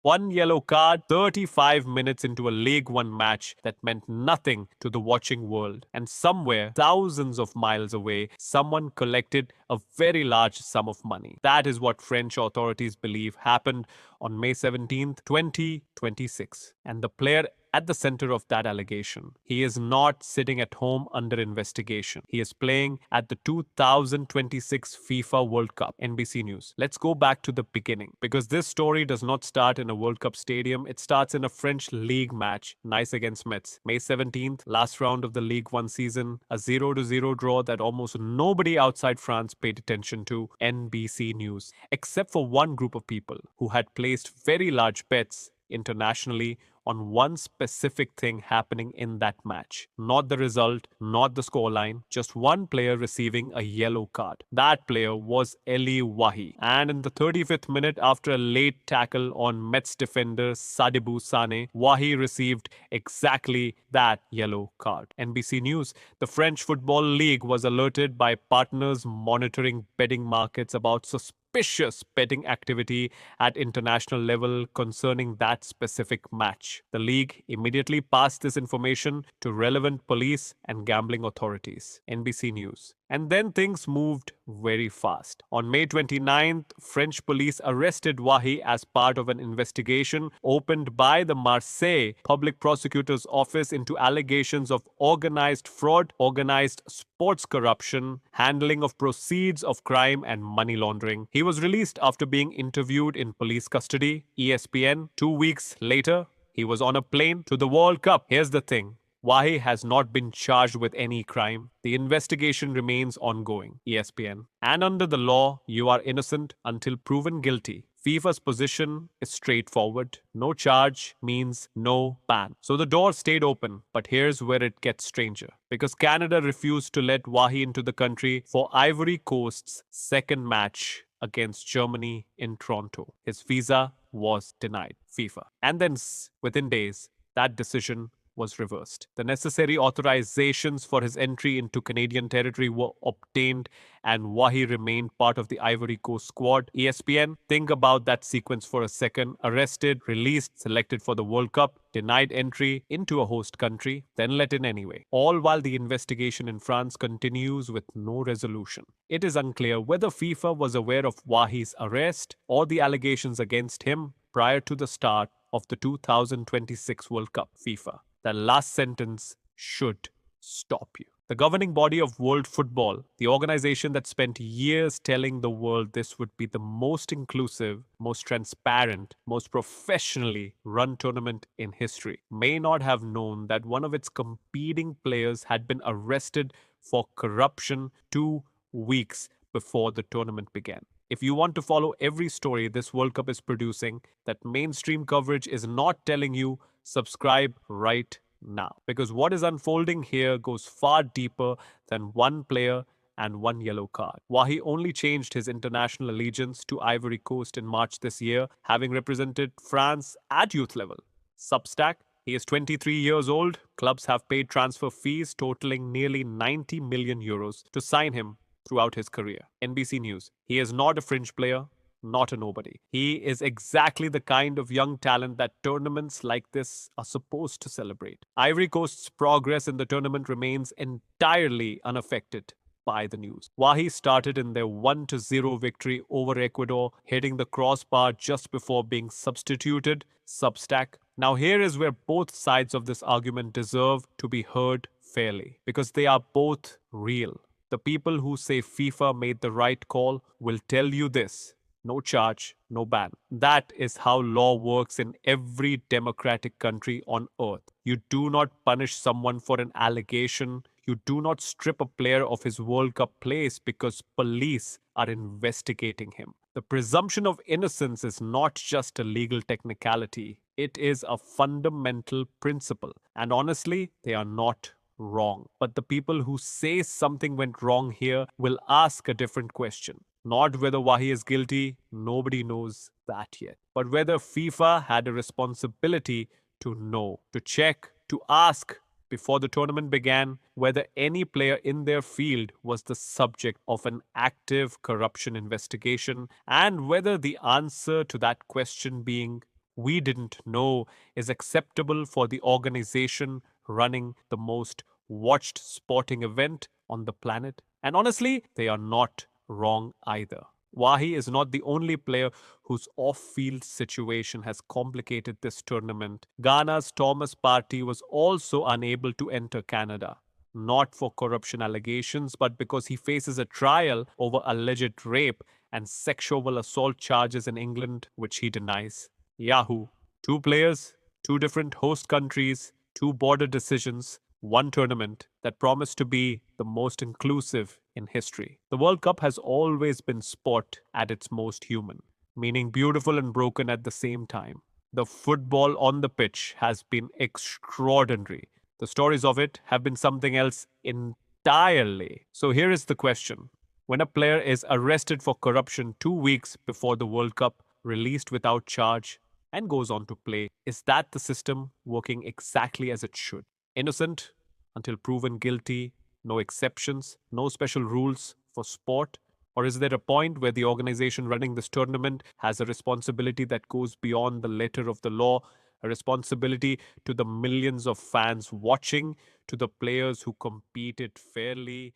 One yellow card 35 minutes into a League One match that meant nothing to the watching world. And somewhere, thousands of miles away, someone collected a very large sum of money. That is what French authorities believe happened on May 17th, 2026. And the player at the center of that allegation. He is not sitting at home under investigation. He is playing at the 2026 FIFA World Cup. NBC News. Let's go back to the beginning because this story does not start in a World Cup stadium. It starts in a French league match, Nice against Metz. May 17th, last round of the League One season, a 0-0 draw that almost nobody outside France paid attention to. NBC News. Except for one group of people who had placed very large bets internationally on one specific thing happening in that match. Not the result, not the scoreline, just one player receiving a yellow card. That player was Eli Wahi. And in the 35th minute, after a late tackle on Mets defender Sadibou Sane, Wahi received exactly that yellow card. NBC News. The French Football League was alerted by partners monitoring betting markets about suspicious betting activity at international level concerning that specific match. The league immediately passed this information to relevant police and gambling authorities. NBC News. And then things moved very fast. On May 29th, French police arrested Wahi as part of an investigation opened by the Marseille Public Prosecutor's Office into allegations of organized fraud, organized sports corruption, handling of proceeds of crime, and money laundering. He was released after being interviewed in police custody. ESPN. 2 weeks later, he was on a plane to the World Cup. Here's the thing. Wahi has not been charged with any crime. The investigation remains ongoing. ESPN. And under the law, you are innocent until proven guilty. FIFA's position is straightforward. No charge means no ban. So the door stayed open, but here's where it gets stranger. Because Canada refused to let Wahi into the country for Ivory Coast's second match against Germany in Toronto. His visa was denied. FIFA. And then within days, that decision was reversed. The necessary authorizations for his entry into Canadian territory were obtained and Wahi remained part of the Ivory Coast squad. ESPN, think about that sequence for a second. Arrested, released, selected for the World Cup, denied entry into a host country, then let in anyway. All while the investigation in France continues with no resolution. It is unclear whether FIFA was aware of Wahi's arrest or the allegations against him prior to the start of the 2026 World Cup. FIFA. The last sentence should stop you. The governing body of world football, the organization that spent years telling the world this would be the most inclusive, most transparent, most professionally run tournament in history, may not have known that one of its competing players had been arrested for corruption 2 weeks before the tournament began. If you want to follow every story this World Cup is producing that mainstream coverage is not telling you, subscribe right now. Because what is unfolding here goes far deeper than one player and one yellow card. Wahi only changed his international allegiance to Ivory Coast in March this year, having represented France at youth level. Substack. He is 23 years old. Clubs have paid transfer fees totaling nearly 90 million euros to sign him throughout his career. NBC News. He is not a fringe player, not a nobody. He is exactly the kind of young talent that tournaments like this are supposed to celebrate. Ivory Coast's progress in the tournament remains entirely unaffected by the news. Wahi started in their 1-0 victory over Ecuador, hitting the crossbar just before being substituted. Substack. Now here is where both sides of this argument deserve to be heard fairly, because they are both real. The people who say FIFA made the right call will tell you this. No charge, no ban. That is how law works in every democratic country on earth. You do not punish someone for an allegation. You do not strip a player of his World Cup place because police are investigating him. The presumption of innocence is not just a legal technicality. It is a fundamental principle. And honestly, they are not wrong. But the people who say something went wrong here will ask a different question. Not whether Wahi is guilty, nobody knows that yet. But whether FIFA had a responsibility to know, to check, to ask before the tournament began whether any player in their field was the subject of an active corruption investigation, and whether the answer to that question being we didn't know is acceptable for the organization running the most watched sporting event on the planet. And honestly, they are not wrong either. Wahi is not the only player whose off field situation has complicated this tournament. Ghana's Thomas Partey was also unable to enter Canada, not for corruption allegations, but because he faces a trial over alleged rape and sexual assault charges in England, which he denies. Yahoo! Two players, two different host countries, two border decisions, one tournament that promised to be the most inclusive in history. The World Cup has always been sport at its most human, meaning beautiful and broken at the same time. The football on the pitch has been extraordinary. The stories of it have been something else entirely. So here is the question. When a player is arrested for corruption 2 weeks before the World Cup, released without charge, and goes on to play, is that the system working exactly as it should? Innocent until proven guilty, no exceptions, no special rules for sport? Or is there a point where the organization running this tournament has a responsibility that goes beyond the letter of the law, a responsibility to the millions of fans watching, to the players who competed fairly,